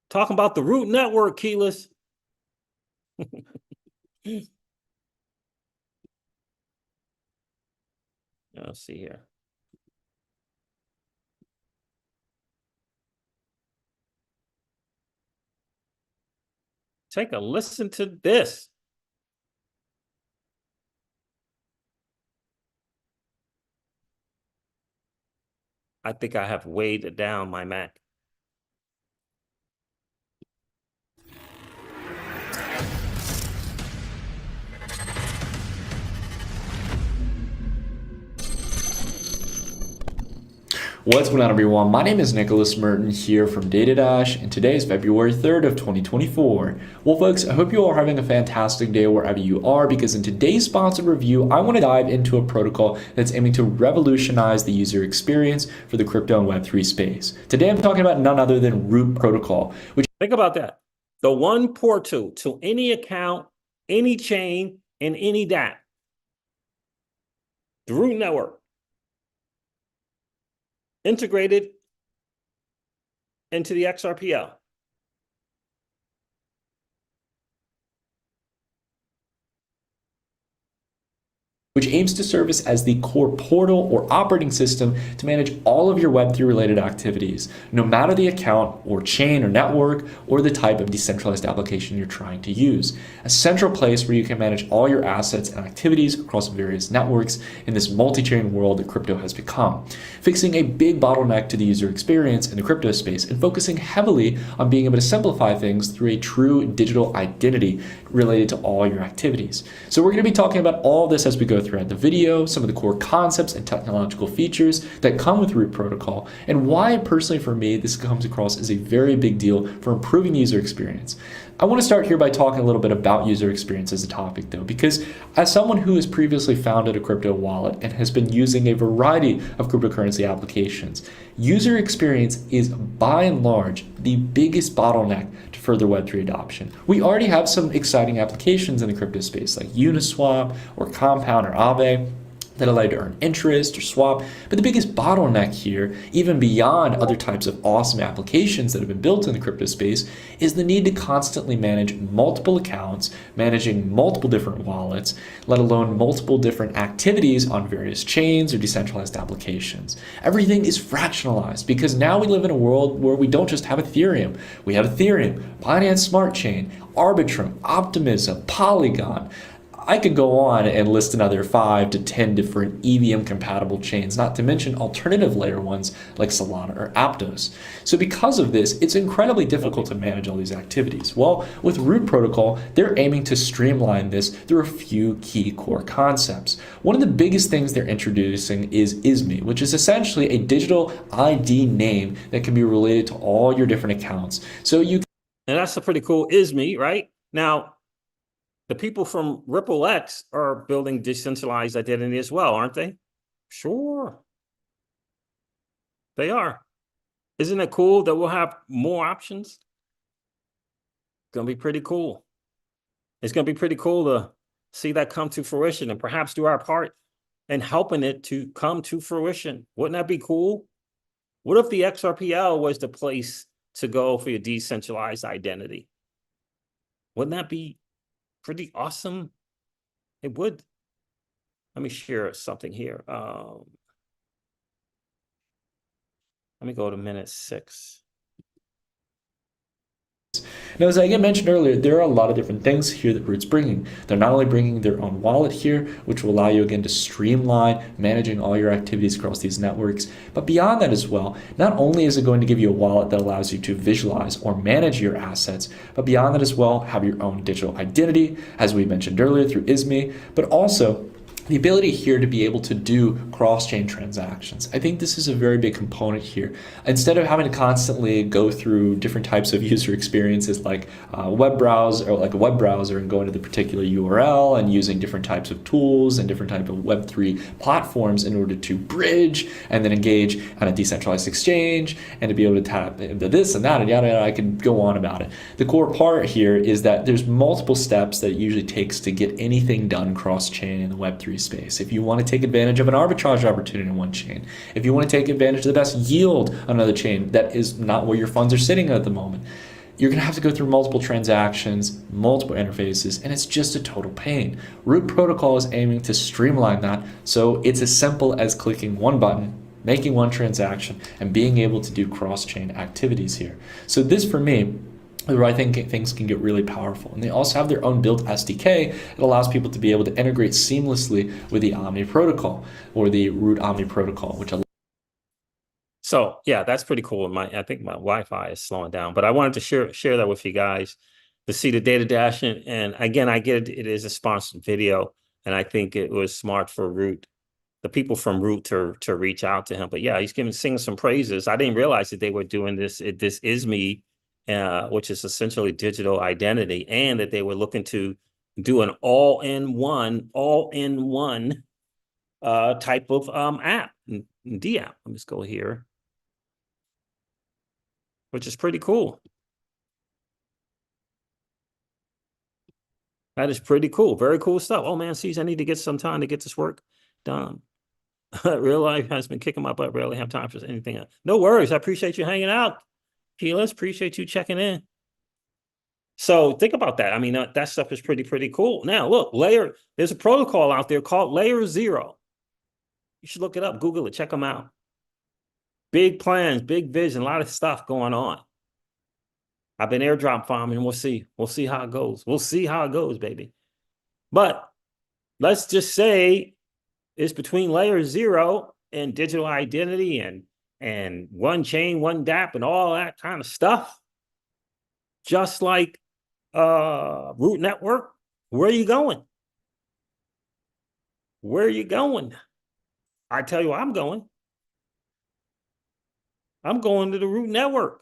Talking about the Root Network, Keyless. Let's see here. Take a listen to this. I think I have weighed down my Mac. What's going on, everyone? My name is Nicholas Merton here from DataDash, and today is February 3rd of 2024. Well, folks, I hope you all are having a fantastic day wherever you are, because in today's sponsored review, I want to dive into a protocol that's aiming to revolutionize the user experience for the crypto and Web3 space. Today, I'm talking about none other than Root Protocol, which... Think about that. The one portal to any account, any chain, and any DApp. The Root Network. Integrated into the XRPL. which aims to serve as the core portal or operating system to manage all of your Web3 related activities, no matter the account or chain or network or the type of decentralized application you're trying to use. A central place where you can manage all your assets and activities across various networks in this multi-chain world that crypto has become, fixing a big bottleneck to the user experience in the crypto space and focusing heavily on being able to simplify things through a true digital identity related to all your activities. So we're going to be talking about all this as we go throughout the video, some of the core concepts and technological features that come with Root Protocol, and why personally for me this comes across as a very big deal for improving the user experience. I want to start here by talking a little bit about user experience as a topic though, because as someone who has previously founded a crypto wallet and has been using a variety of cryptocurrency applications, user experience is by and large the biggest bottleneck to further Web3 adoption. We already have some exciting applications in the crypto space like Uniswap or Compound or Aave that allow you to earn interest or swap. But the biggest bottleneck here, even beyond other types of awesome applications that have been built in the crypto space, is the need to constantly manage multiple accounts, managing multiple different wallets, let alone multiple different activities on various chains or decentralized applications. Everything is fractionalized because now we live in a world where we don't just have Ethereum. We have Ethereum, Binance Smart Chain, Arbitrum, Optimism, Polygon. I could go on and list another 5 to 10 different EVM compatible chains, not to mention alternative layer ones like Solana or Aptos. So because of this, it's incredibly difficult to manage all these activities. Well, with Root Protocol, they're aiming to streamline this through a few key core concepts. One of the biggest things they're introducing is ISMI, which is essentially a digital ID name that can be related to all your different accounts. So you... And that's a pretty cool ISMI, right? Now, the people from Ripple X are building decentralized identity as well, aren't they? Sure. They are. Isn't it cool that we'll have more options? It's going to be pretty cool. It's going to be pretty cool to see that come to fruition and perhaps do our part in helping it to come to fruition. Wouldn't that be cool? What if the XRPL was the place to go for your decentralized identity? Wouldn't that be pretty awesome? It would. Let me share something here. Let me go to minute 6. Now, as I mentioned earlier, there are a lot of different things here that Root's bringing. They're not only bringing their own wallet here, which will allow you again to streamline managing all your activities across these networks, but beyond that as well, not only is it going to give you a wallet that allows you to visualize or manage your assets, but beyond that as well, have your own digital identity, as we mentioned earlier through ISMI, but also the ability here to be able to do cross-chain transactions. I think this is a very big component here. Instead of having to constantly go through different types of user experiences like a web browser and go into the particular URL and using different types of tools and different types of Web3 platforms in order to bridge and then engage on a decentralized exchange and to be able to tap into this and that and yada yada, I could go on about it. The core part here is that there's multiple steps that it usually takes to get anything done cross-chain in the Web3 space. If you want to take advantage of an arbitrage opportunity in one chain, if you want to take advantage of the best yield on another chain that is not where your funds are sitting at the moment, you're going to have to go through multiple transactions, multiple interfaces, and it's just a total pain. Root Protocol is aiming to streamline that, so it's as simple as clicking one button, making one transaction, and being able to do cross-chain activities here. So this, for me, where I think things can get really powerful. And they also have their own built SDK that allows people to be able to integrate seamlessly with the Omni protocol or the Root Omni protocol, which So yeah, that's pretty cool. I think my Wi-Fi is slowing down, but I wanted to share that with you guys to see the data dash. And again, I get it, it is a sponsored video, and I think it was smart for Root the people from Root to reach out to him. But yeah, he's singing some praises. I didn't realize that they were doing this. This is me, which is essentially digital identity, and that they were looking to do an all-in-one type of app, D app. Let me just go here, which is pretty cool. That is pretty cool. Very cool stuff. Oh man, I need to get some time to get this work done. Real life has been kicking my butt. Rarely have time for anything else. No worries. I appreciate you hanging out. Keyless, appreciate you checking in. So think about that. I mean, that stuff is pretty cool. Now, look, there's a protocol out there called Layer 0. You should look it up, Google it, check them out. Big plans, big vision, a lot of stuff going on. I've been airdrop farming. We'll see. We'll see how it goes. We'll see how it goes, baby. But let's just say it's between Layer 0 and digital identity and one chain, one dApp, and all that kind of stuff. Just like Root Network. Where are you going? Where are you going? I tell you where I'm going. I'm going to the Root Network.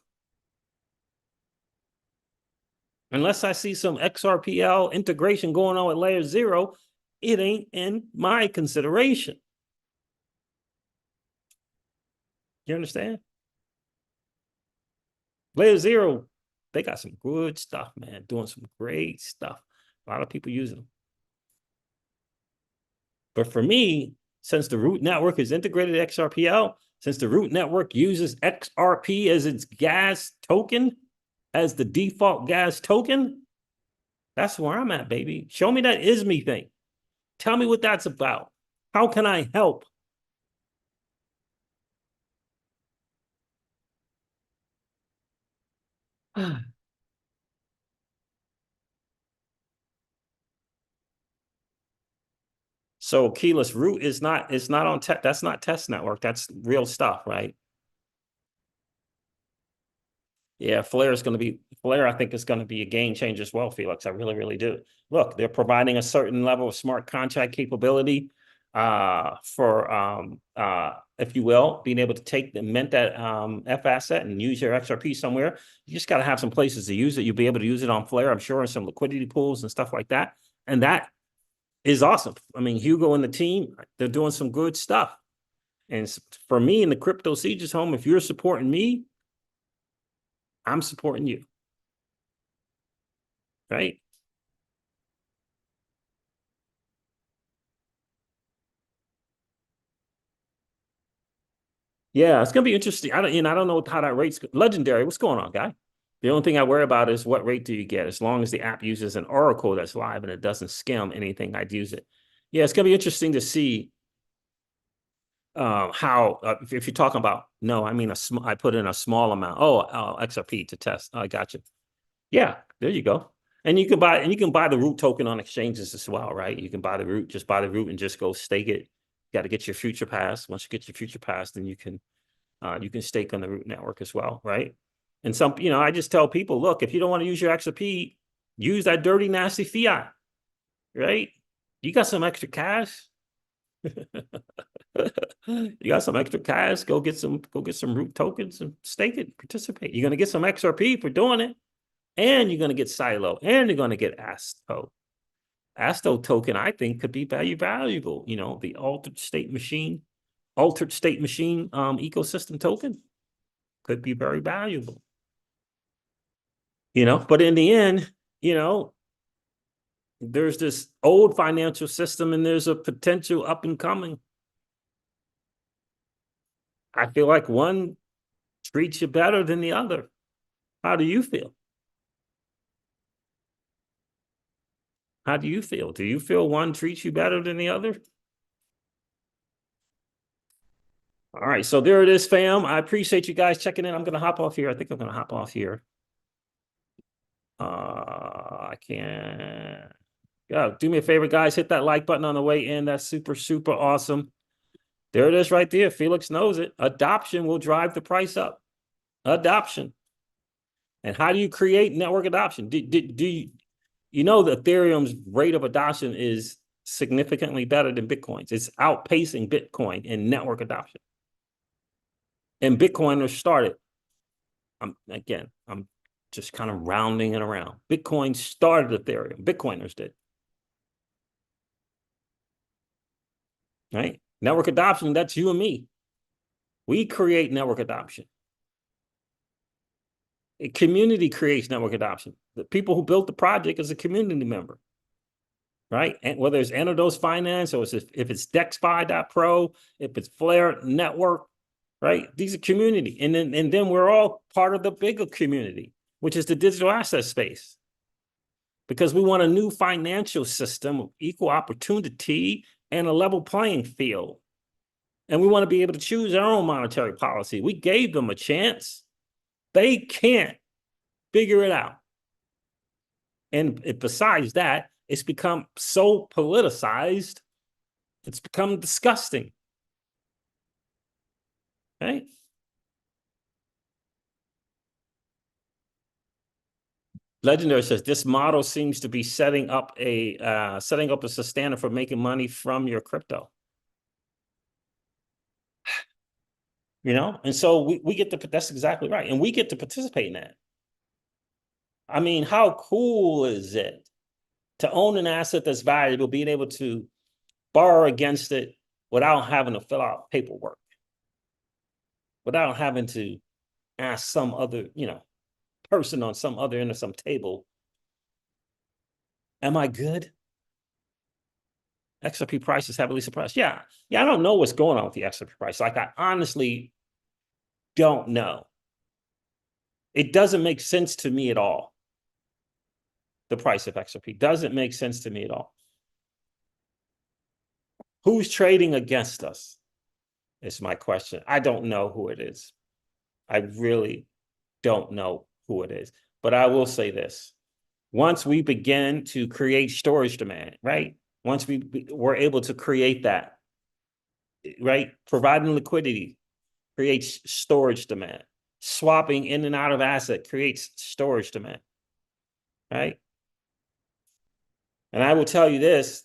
Unless I see some XRPL integration going on with Layer 0, it ain't in my consideration. You understand? Layer 0, they got some good stuff, man. Doing some great stuff. A lot of people using them. But for me, since the Root Network is integrated XRPL, since the Root Network uses XRP as its gas token, as the default gas token, that's where I'm at, baby. Show me that ISME thing. Tell me what that's about. How can I help? So keyless root is not, it's not on tech. That's not test network. That's real stuff, right? Yeah, Flare, I think is going to be a game changer as well, Felix. I really do. Look, they're providing a certain level of smart contract capability for if you will, being able to take the mint that F asset and use your XRP somewhere. You just got to have some places to use it. You'll be able to use it on Flare, I'm sure, in some liquidity pools and stuff like that. And that is awesome. I mean, Hugo and the team, they're doing some good stuff. And for me in the Crypto Sieges home, if you're supporting me, I'm supporting you. Right? Yeah, it's gonna be interesting. I don't know how that rate's legendary. What's going on, guy? The only thing I worry about is what rate do you get? As long as the app uses an oracle that's live and it doesn't skim anything, I'd use it. Yeah, it's gonna be interesting to see how if you're talking about I put in a small amount. Oh, XRP to test. I got you. Yeah, there you go. And you can buy the root token on exchanges as well, right? You can buy the root, just buy the root and just go stake it. Got to get your future pass. Once you get your future pass, then you can stake on the root network as well, right? And some, I just tell people, look, if you don't want to use your XRP, use that dirty, nasty fiat, right? You got some extra cash. You got some extra cash, go get some root tokens and stake it, participate. You're going to get some XRP for doing it, and you're going to get Silo, and you're going to get Asto. Asto token, I think, could be valuable. The altered state machine ecosystem token could be very valuable. But in the end, there's this old financial system and there's a potential up and coming. I feel like one treats you better than the other. How do you feel? How do you feel? Do you feel one treats you better than the other? All right, so there it is, fam. I appreciate you guys checking in. I'm going to hop off here. I think I'm going to hop off here. I can't. Yeah, do me a favor, guys. Hit that like button on the way in. That's super awesome. There it is right there. Felix knows it. Adoption will drive the price up. Adoption. And how do you create network adoption? Do you know that Ethereum's rate of adoption is significantly better than Bitcoin's. It's outpacing Bitcoin in network adoption. And Bitcoiners started. I'm just kind of rounding it around. Bitcoin started Ethereum. Bitcoiners did. Right? Network adoption, that's you and me. We create network adoption. A community creates network adoption. The people who built the project is a community member. Right? And whether it's Anodos Finance or if it's DexFi.pro, if it's Flare Network, right? These are community. And then we're all part of the bigger community, which is the digital asset space. Because we want a new financial system of equal opportunity and a level playing field. And we want to be able to choose our own monetary policy. We gave them a chance. They can't figure it out. And besides that, it's become so politicized, it's become disgusting. Right? Legendary says this model seems to be setting up a standard for making money from your crypto. And so we get to, that's exactly right. And we get to participate in that. I mean, how cool is it to own an asset that's valuable, being able to borrow against it without having to fill out paperwork, without having to ask some other, person on some other end of some table, am I good? XRP prices heavily suppressed. Yeah, I don't know what's going on with the XRP price. Like, I honestly don't know. It doesn't make sense to me at all. The price of XRP doesn't make sense to me at all. Who's trading against us is my question. I don't know who it is. I really don't know who it is. But I will say this. Once we begin to create storage demand, right? Once we're able to create that, right? Providing liquidity creates storage demand. Swapping in and out of asset creates storage demand, right? And I will tell you this,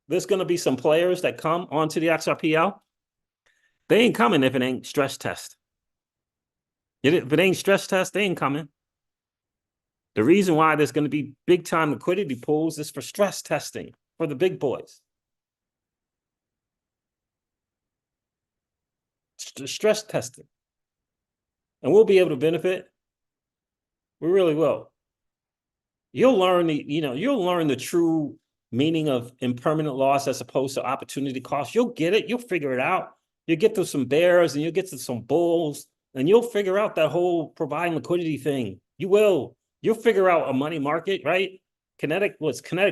there's going to be some players that come onto the XRPL. They ain't coming if it ain't stress test. If it ain't stress test, they ain't coming. The reason why there's going to be big time liquidity pools is for stress testing for the big boys. Stress testing. And we'll be able to benefit. We really will. You'll learn the true meaning of impermanent loss as opposed to opportunity cost. You'll get it. You'll figure it out. You'll get to some bears and you'll get to some bulls and you'll figure out that whole providing liquidity thing. You will. You'll figure out a money market, right? Kinetic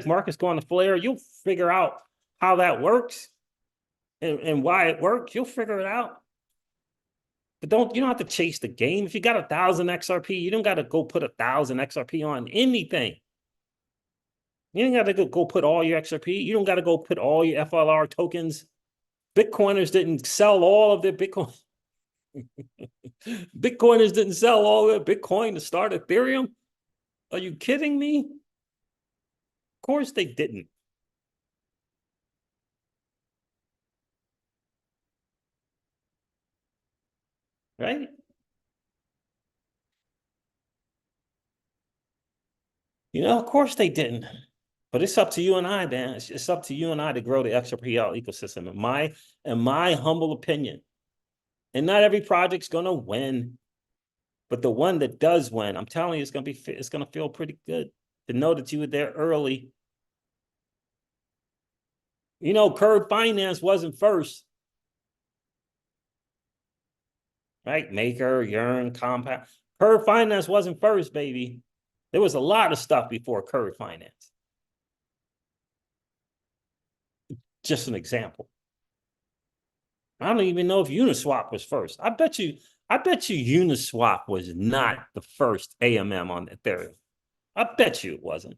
markets going to flare. You'll figure out how that works and why it works. You'll figure it out. But you don't have to chase the game. If you got 1,000 XRP, you don't got to go put 1,000 XRP on anything. You ain't got to go put all your XRP. You don't got to go put all your FLR tokens. Bitcoiners didn't sell all of their Bitcoin. Bitcoiners didn't sell all their Bitcoin to start Ethereum. Are you kidding me? Of course they didn't. Right? Of course they didn't. But it's up to you and I, man. It's up to you and I to grow the XRPL ecosystem, in my humble opinion. And not every project's gonna win, but the one that does win, I'm telling you, it's gonna feel pretty good to know that you were there early. Curve Finance wasn't first, right? Maker, Yearn, Compound. Curve Finance wasn't first, baby. There was a lot of stuff before Curve Finance. Just an example. I don't even know if Uniswap was first. I bet you Uniswap was not the first AMM on Ethereum. I bet you it wasn't.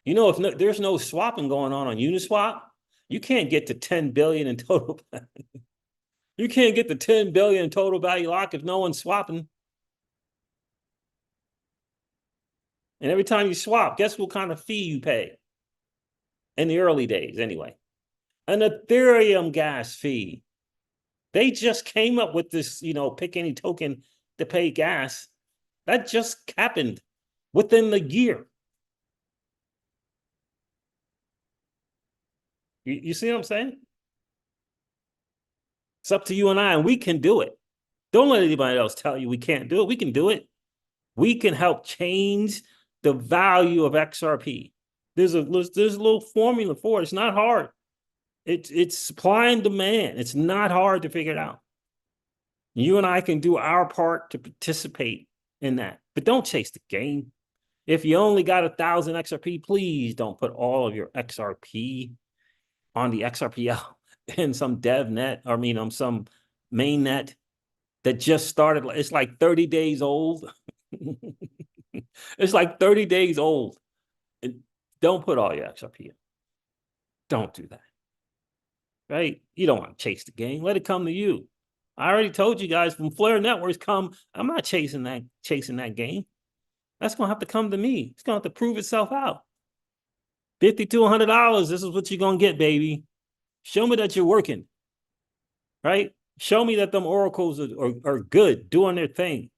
If there's no swapping going on Uniswap, you can't get to 10 billion in total. You can't get to 10 billion in total value lock if no one's swapping. And every time you swap, guess what kind of fee you pay? In the early days, anyway. An Ethereum gas fee. They just came up with this, pick any token to pay gas. That just happened within the year. You see what I'm saying? It's up to you and I, and we can do it. Don't let anybody else tell you we can't do it. We can do it. We can help change the value of XRP. There's a little formula for it. It's not hard. It's supply and demand. It's not hard to figure it out. You and I can do our part to participate in that, but don't chase the game. If you only got 1,000 XRP, please don't put all of your XRP on the XRPL in some Devnet, some mainnet that just started. It's like 30 days old. It's like 30 days old. And don't put all your XRP in. Don't do that. Right? You don't want to chase the game. Let it come to you. I already told you guys when Flare Networks come, I'm not chasing that game. That's gonna have to come to me. It's gonna have to prove itself out. $50 to $100. This is what you're gonna get, baby. Show me that you're working. Right? Show me that them oracles are good, doing their thing.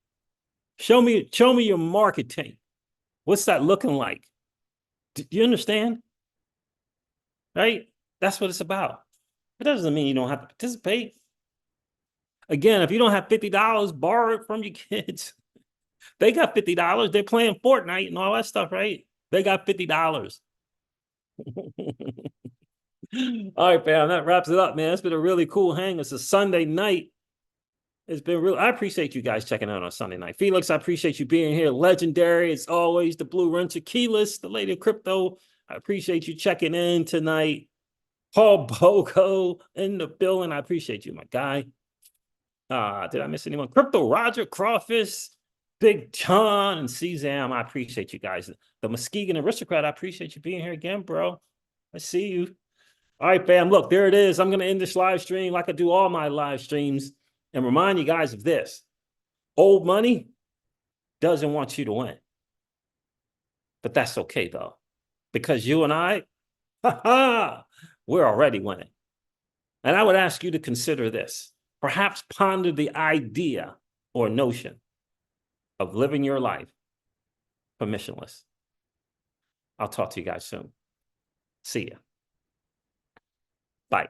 Show me your marketing. What's that looking like? Do you understand? Right? That's what it's about. It doesn't mean you don't have to participate. Again, if you don't have $50, borrow it from your kids. They got $50. They're playing Fortnite and all that stuff, right? They got $50. All right, fam, that wraps it up, man. It's been a really cool hang. It's a Sunday night. It's been real. I appreciate you guys checking out on Sunday night. Felix, I appreciate you being here. Legendary, as always, the Blue Wrencher, Keyless, the Lady of Crypto. I appreciate you checking in tonight. Paul Bogo in the building. I appreciate you, my guy. Did I miss anyone? Crypto Roger, Crawfish, Big John, and Cezam. I appreciate you guys. The Muskegon Aristocrat, I appreciate you being here again, bro. I see you. All right, fam. Look, there it is. I'm going to end this live stream like I do all my live streams and remind you guys of this. Old money doesn't want you to win. But that's okay, though, because you and I, we're already winning. And I would ask you to consider this. Perhaps ponder the idea or notion of living your life permissionless. I'll talk to you guys soon. See ya. Bye.